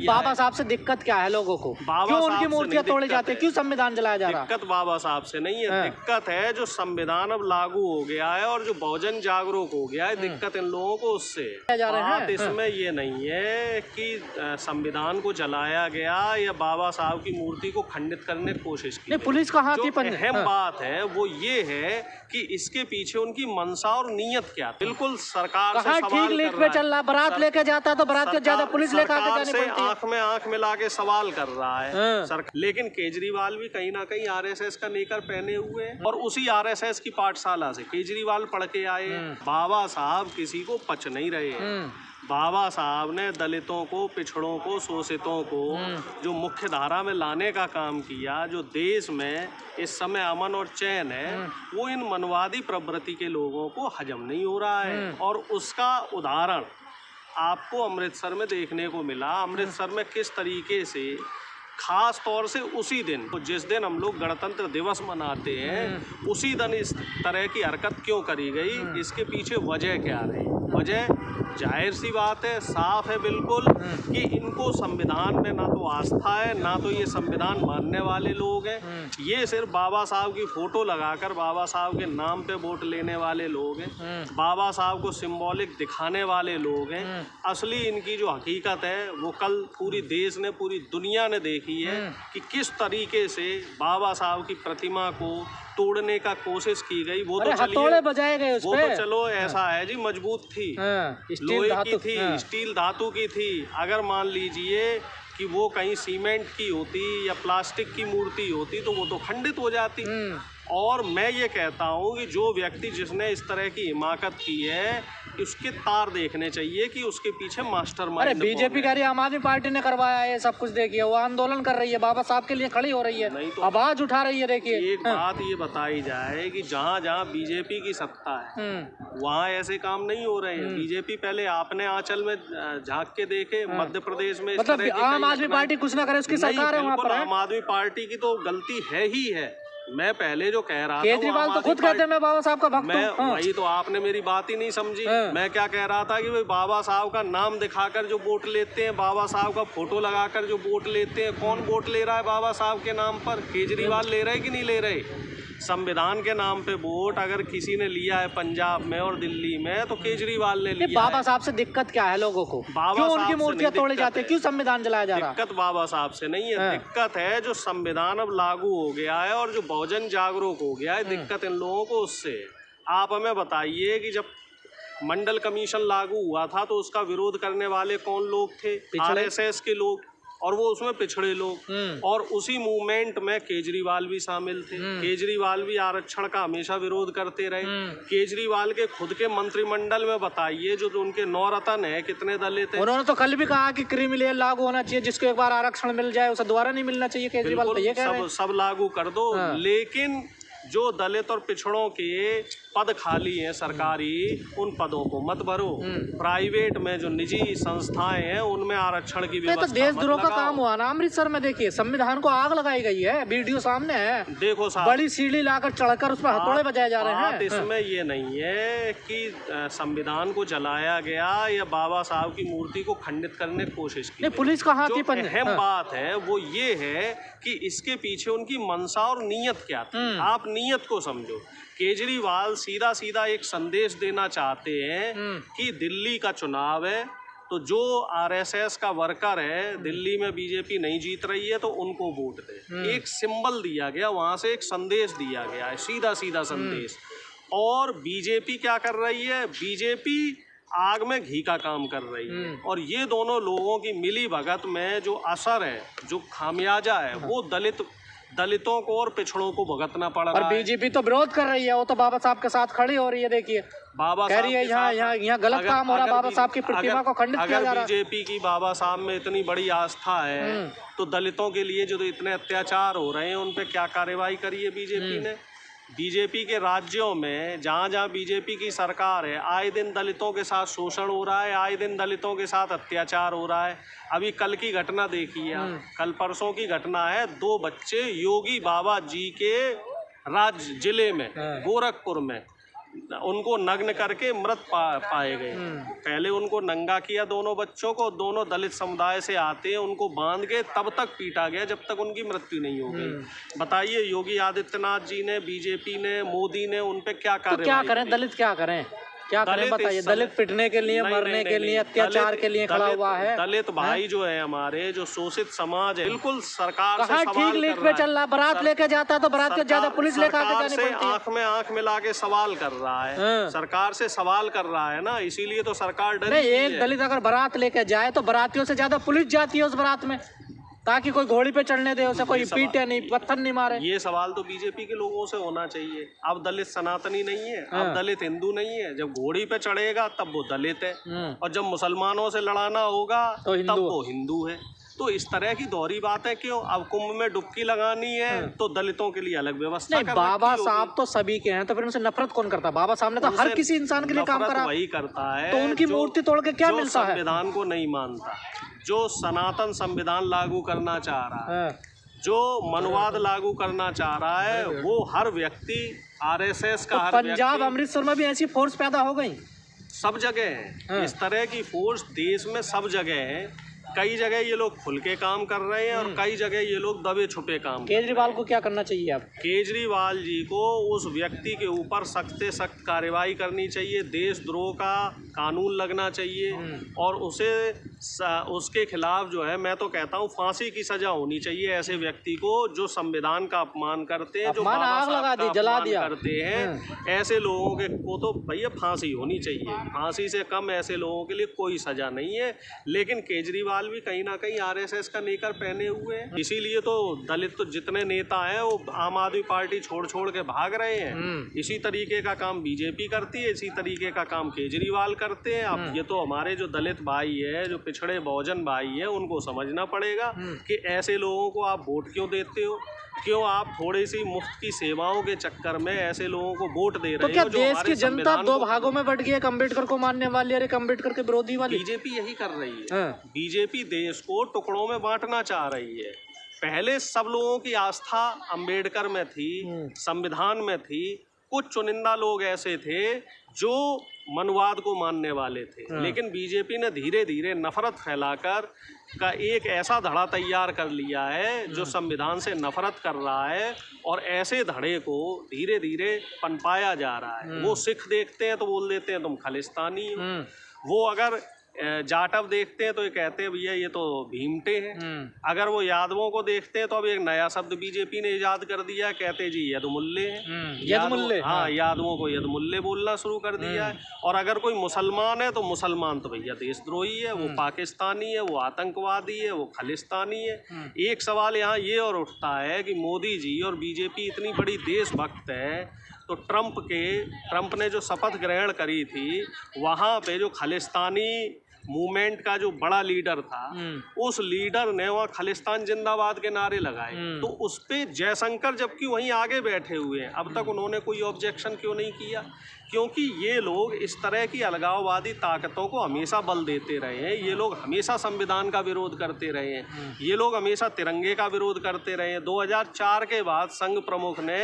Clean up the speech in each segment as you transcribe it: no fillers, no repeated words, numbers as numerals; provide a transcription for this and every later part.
बाबा साहब से दिक्कत क्या है लोगों को? क्यों उनकी मूर्तियां तोड़ी जाती है? क्यों संविधान जलाया जा रहा है? दिक्कत बाबा साहब से नहीं है, दिक्कत है जो संविधान अब लागू हो गया है और जो बहुजन जागरूक हो गया है, दिक्कत इन लोगों को उससे बात इसमें ये नहीं है कि संविधान को जलाया गया या बाबा साहब की मूर्ति को खंडित करने की कोशिश की। पुलिस का हाथ ही अहम बात है वो ये है कि इसके पीछे उनकी मंशा और नीयत क्या। बिल्कुल सरकार से ठीक लीक पे चल रहा, बारात लेके जाता है तो बारात के ज्यादा पुलिस लेकर आके जानी पड़ती है। आंख में आंख मिला के सवाल कर रहा है लेकिन केजरीवाल भी कहीं ना कहीं आरएसएस का नेकर पहने हुए हैं और उसी आरएसएस की पाठशाला से केजरीवाल पढ़ के आए। बाबा साहब किसी को पच नहीं रहे हैं। बाबा साहब ने दलितों को, पिछड़ों को, शोषितों को जो मुख्य धारा में लाने का काम किया, जो देश में इस समय अमन और चैन है, वो इन मनवादी प्रवृत्ति के लोगों को हजम नहीं हो रहा है। और उसका उदाहरण आपको अमृतसर में देखने को मिला। अमृतसर में किस तरीके से खास तौर से उसी दिन, जिस दिन हम लोग गणतंत्र दिवस मनाते हैं, उसी दिन इस तरह की हरकत क्यों करी गई, इसके पीछे वजह क्या रही? वजह जाहिर सी बात है, साफ है बिल्कुल कि इनको संविधान में ना तो आस्था है, ना तो ये संविधान मानने वाले लोग हैं। ये सिर्फ बाबा साहब की फोटो लगाकर बाबा साहब के नाम पे वोट लेने वाले लोग हैं। बाबा साहब को सिंबॉलिक दिखाने वाले लोग हैं। असली इनकी जो हकीकत है वो कल पूरी देश ने, पूरी दुनिया ने देखी है कि किस तरीके से बाबा साहब की प्रतिमा को तोड़ने का कोशिश की गई। वो तो हथौड़े बजाए गए उस वो तो चलो ऐसा है जी, मजबूत थी, लोहे की थी, स्टील धातु की थी। अगर मान लीजिए कि वो कहीं सीमेंट की होती या प्लास्टिक की मूर्ति होती तो वो तो खंडित हो जाती। और मैं ये कहता हूँ कि जो व्यक्ति जिसने इस तरह की हिमाकत की है, उसके तार देखने चाहिए कि उसके पीछे मास्टरमाइंड। बीजेपी कह रही है, आम आदमी पार्टी ने करवाया है सब कुछ। देखिए वो आंदोलन कर रही है, बाबा साहब के लिए खड़ी हो रही है, नहीं तो आवाज उठा रही है। देखिए एक बात ये बताई जाए कि जहाँ जहाँ बीजेपी की सत्ता है वहाँ ऐसे काम नहीं हो रहे हैं। बीजेपी पहले आपने आंचल में झांक के देखे, मध्य प्रदेश में मतलब आम आदमी पार्टी कुछ ना करे, उसकी सरकार है वहाँ पर। आम आदमी पार्टी की तो गलती है ही है। मैं पहले जो कह रहा था, केजरीवाल तो खुद कहते हैं मैं बाबा साहब का भक्त हूं। वही तो आपने मेरी बात ही नहीं समझी। मैं क्या कह रहा था कि भाई बाबा साहब का नाम दिखाकर जो वोट लेते हैं, बाबा साहब का फोटो लगाकर जो वोट लेते हैं, कौन वोट ले रहा है बाबा साहब के नाम पर? केजरीवाल ले रहे कि नहीं ले रहे? संविधान के नाम पे वोट अगर किसी ने लिया है पंजाब में और दिल्ली में तो केजरीवाल ने लिया। बाबा साहब से दिक्कत क्या है लोगों को? क्यों उनकी मूर्तियां तोड़ी जाती है? क्यों संविधान जलाया जा रहा है? दिक्कत बाबा साहब से नहीं है, दिक्कत है जो संविधान अब लागू हो गया है और जो बहुजन जागरूक हो गया है, दिक्कत इन लोगों को उससे। आप हमें बताइए कि जब मंडल कमीशन लागू हुआ था तो उसका विरोध करने वाले कौन लोग थे? आरएसएस के लोग, और वो उसमें पिछड़े लोग। और उसी मूवमेंट में केजरीवाल भी शामिल थे। केजरीवाल भी आरक्षण का हमेशा विरोध करते रहे। केजरीवाल के खुद के मंत्रिमंडल में बताइए जो उनके 9 रत्न है, कितने दलित हैं? उन्होंने तो कल भी कहा कि क्रीमी लेयर लागू होना चाहिए, जिसको एक बार आरक्षण मिल जाए उसे दोबारा नहीं मिलना चाहिए। केजरीवाल तो ये कह रहे हैं सब लागू कर दो। लेकिन जो दलित और पिछड़ों के पद खाली हैं सरकारी, उन पदों को मत भरो। प्राइवेट में जो निजी संस्थाएं हैं उनमें आरक्षण की व्यवस्था। तो देशद्रोह का काम हुआ ना अमृतसर में। देखिए संविधान को आग लगाई गई है, वीडियो सामने है। देखो साहब, बड़ी सीढ़ी लाकर चढ़कर उसमें हथौड़े बजाए जा रहे हैं। इसमें ये नहीं है कि संविधान को जलाया गया या बाबा साहब की मूर्ति को खंडित करने की कोशिश की। पुलिस का हाथ ही अहम बात है वो ये है कि इसके पीछे उनकी मंशा और नीयत क्या थी। आप नीयत को समझो। केजरीवाल सीधा सीधा एक संदेश देना चाहते हैं कि दिल्ली का चुनाव है तो जो आरएसएस का वर्कर है, दिल्ली में बीजेपी नहीं जीत रही है तो उनको वोट दे। एक सिंबल दिया गया, वहां से एक संदेश दिया गया है, सीधा सीधा संदेश। और बीजेपी क्या कर रही है? बीजेपी आग में घी का काम कर रही है। और ये दोनों लोगों की मिली भगत में जो असर है, जो खामियाजा है, वो दलितों को और पिछड़ों को भुगतना पड़ रहा है। और बीजेपी तो विरोध कर रही है, वो तो बाबा साहब के साथ खड़ी हो रही है। देखिए बाबा कह रही है यहाँ गलत काम हो रहा है, बाबा साहब की प्रतिमा को खंडित किया जा रहा है। बीजेपी की बाबा साहब में इतनी बड़ी आस्था है तो दलितों के लिए जो इतने अत्याचार हो रहे हैं उन पे क्या कार्रवाई करी है बीजेपी ने? बीजेपी के राज्यों में जहाँ जहाँ बीजेपी की सरकार है, आए दिन दलितों के साथ शोषण हो रहा है, आए दिन दलितों के साथ अत्याचार हो रहा है। अभी कल की घटना देखिए, कल परसों की घटना है, 2 बच्चे योगी बाबा जी के जिले में, गोरखपुर में, उनको नग्न करके मृत पाए गए। पहले उनको नंगा किया दोनों बच्चों को, दोनों दलित समुदाय से आते हैं, उनको बांध के तब तक पीटा गया जब तक उनकी मृत्यु नहीं हो गई। बताइए योगी आदित्यनाथ जी ने, बीजेपी ने, मोदी ने उन पे क्या कार्रवाई क्या करें? दलित क्या करें? क्या करें बताइए? दलित पिटने के लिए, मरने के लिए, अत्याचार के लिए खड़ा हुआ है। दलित भाई जो है हमारे, जो शोषित समाज है, बिल्कुल सरकार से सवाल ठीक लीक पे चल रहा, बारात लेके जाता है तो बारात के ज्यादा पुलिस लेकर आके जानी पड़ती है। आंख में आंख मिला के सवाल कर रहा है, सरकार से सवाल कर रहा है ना, इसीलिए तो सरकार डरी नहीं। एक दलित अगर बारात लेके जाए तो बारातियों से ज्यादा पुलिस जाती है उस बारात में, ताकि कोई घोड़ी पे चढ़ने दे, उसे कोई पीटे नहीं, पत्थर नहीं मारे। ये सवाल तो बीजेपी के लोगों से होना चाहिए। अब दलित सनातनी नहीं है, अब दलित हिंदू नहीं है। जब घोड़ी पे चढ़ेगा तब वो दलित है, और जब मुसलमानों से लड़ाना होगा तो तब वो हिंदू है। तो इस तरह की दोहरी बातें क्यों? अब कुंभ में डुबकी लगानी है तो दलितों के लिए अलग व्यवस्था नहीं, बाबा साहब तो सभी के हैं, तो फिर उनसे नफरत कौन करता है? बाबा साहब ने तो हर किसी इंसान के लिए काम करा। वही करता है तो उनकी मूर्ति तोड़ के क्या मिलता है? संविधान को नहीं मानता, जो सनातन संविधान लागू करना चाह रहा है, जो मनवाद लागू करना चाह रहा है, वो हर व्यक्ति आरएसएस का, तो पंजाब अमृतसर में भी ऐसी फोर्स पैदा हो गई, सब जगह है इस तरह की फोर्स, देश में सब जगह है। कई जगह ये लोग खुल के काम कर रहे हैं और कई जगह ये लोग दबे छुपे काम। केजरीवाल को क्या करना चाहिए? अब केजरीवाल जी को उस व्यक्ति के ऊपर सख्त से सख्त कार्रवाई करनी चाहिए, देशद्रोह का कानून लगना चाहिए, और उसके खिलाफ जो है, मैं तो कहता हूँ फांसी की सजा होनी चाहिए ऐसे व्यक्ति को जो संविधान का अपमान करते हैं, जो आग लगा दी, जला दिया करते हैं। ऐसे लोगों के को तो भैया फांसी होनी चाहिए, फांसी से कम ऐसे लोगों के लिए कोई सजा नहीं है। लेकिन केजरीवाल भी कहीं ना कहीं आरएसएस का नेकर पहने हुए हैं, इसीलिए तो दलित तो जितने नेता हैं वो आम आदमी पार्टी छोड़ छोड़ के भाग रहे हैं। इसी तरीके का काम बीजेपी करती है, इसी तरीके का काम केजरीवाल करते हैं। अब ये तो हमारे जो दलित भाई है, जो पिछड़े बहुजन भाई है, उनको समझना पड़ेगा कि ऐसे लोगों को आप वोट क्यों देते हो, क्यों आप थोड़ी सी मुफ्त की सेवाओं के चक्कर में ऐसे लोगों को वोट दे रहे हो। तो क्या देश की जनता दो भागों में बट गई है? अम्बेडकर को मानने वाली और एक अम्बेडकर के विरोधी वाली। बीजेपी यही कर रही है। बीजेपी देश को टुकड़ों में बांटना चाह रही है। पहले सब लोगों की आस्था अम्बेडकर में थी, संविधान में थी। कुछ चुनिंदा लोग ऐसे थे जो मनवाद को मानने वाले थे, लेकिन बीजेपी ने धीरे धीरे नफरत फैलाकर का एक ऐसा धड़ा तैयार कर लिया है जो संविधान से नफरत कर रहा है, और ऐसे धड़े को धीरे धीरे पनपाया जा रहा है। वो सिख देखते हैं तो बोल देते हैं तुम खालिस्तानी हो, वो अगर जाटव देखते हैं तो ये कहते हैं भैया ये तो भीमटे हैं। अगर वो यादवों को देखते हैं तो अब एक नया शब्द बीजेपी ने इजाद कर दिया, कहते जी यदमुल्ले हैं। यदमुल्ले, हाँ, यादवों को यदमुल्ले बोलना शुरू कर दिया है। और अगर कोई मुसलमान है तो मुसलमान तो भैया देशद्रोही है, वो पाकिस्तानी है, वो आतंकवादी है, वो खालिस्तानी है। एक सवाल यहाँ ये और उठता है कि मोदी जी और बीजेपी इतनी बड़ी देशभक्त है, तो ट्रंप ने जो शपथ ग्रहण करी थी, वहाँ पे जो खालिस्तानी मूवमेंट का जो बड़ा लीडर था, उस लीडर ने वहाँ खालिस्तान जिंदाबाद के नारे लगाए। तो उस पे जयशंकर जबकि वहीं आगे बैठे हुए हैं, अब तक उन्होंने कोई ऑब्जेक्शन क्यों नहीं किया? क्योंकि ये लोग इस तरह की अलगाववादी ताकतों को हमेशा बल देते रहे हैं। ये लोग हमेशा संविधान का विरोध करते रहे हैं, ये लोग हमेशा तिरंगे का विरोध करते रहे हैं। 2004 के बाद संघ प्रमुख ने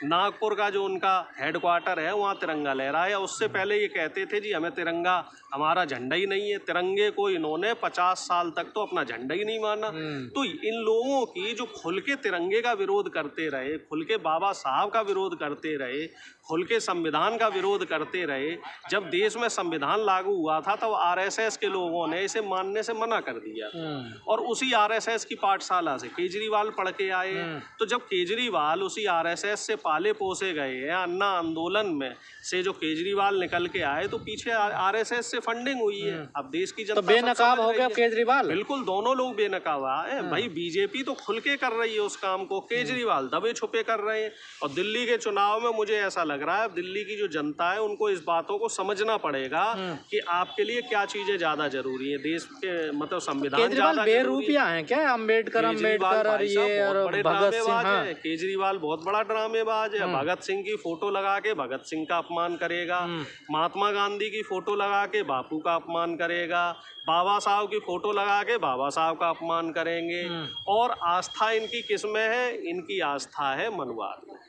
नागपुर का जो उनका हेडक्वार्टर है वहाँ तिरंगा लहराया। उससे पहले ये कहते थे जी हमें तिरंगा, हमारा झंडा ही नहीं है। तिरंगे को इन्होंने 50 साल तक तो अपना झंडा ही नहीं माना। तो इन लोगों की जो खुल के तिरंगे का विरोध करते रहे, खुल के बाबा साहब का विरोध करते रहे, खुल के संविधान का विरोध करते रहे, जब देश में संविधान लागू हुआ था तब आरएसएस के लोगों ने इसे मानने से मना कर दिया। और उसी आरएसएस की पाठशाला से केजरीवाल पढ़ के आए। तो जब केजरीवाल उसी आरएसएस से पाले पोसे गए हैं, अन्ना आंदोलन में से जो केजरीवाल निकल के आए, तो पीछे आरएसएस से फंडिंग हुई है। अब देश की जनता तो बेनकाब हो गया केजरीवाल। बिल्कुल, दोनों लोग बेनकाब है। भाई बीजेपी तो खुल के कर रही है उस काम को, केजरीवाल दबे छुपे कर रहे हैं। और दिल्ली के चुनाव में मुझे ऐसा लग रहा है दिल्ली की जो जनता है उनको इस बातों को समझना पड़ेगा कि आपके लिए क्या चीजें ज्यादा जरूरी है। देश के मतलब संविधान ज्यादा बेरूपिया है क्या? अम्बेडकर और ये और भगत सिंह। केजरीवाल बहुत बड़ा ड्रामेबाज है। भगत सिंह की फोटो लगा के भगत सिंह का अपमान करेगा, महात्मा गांधी की फोटो लगा के बापू का अपमान करेगा, बाबा साहब की फोटो लगा के बाबा साहब का अपमान करेंगे। और आस्था इनकी किस में है? इनकी आस्था है मनवाद में।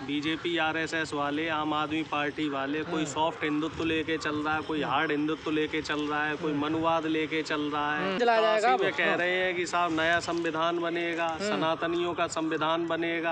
बीजेपी आरएसएस वाले, आम आदमी पार्टी वाले, कोई सॉफ्ट हिंदुत्व लेके चल रहा है, कोई हार्ड हिंदुत्व लेके चल रहा है, कोई मनुवाद लेके चल रहा है। चला जाएगा काशी में कह रहे हैं कि साहब नया संविधान बनेगा, सनातनियों का संविधान बनेगा।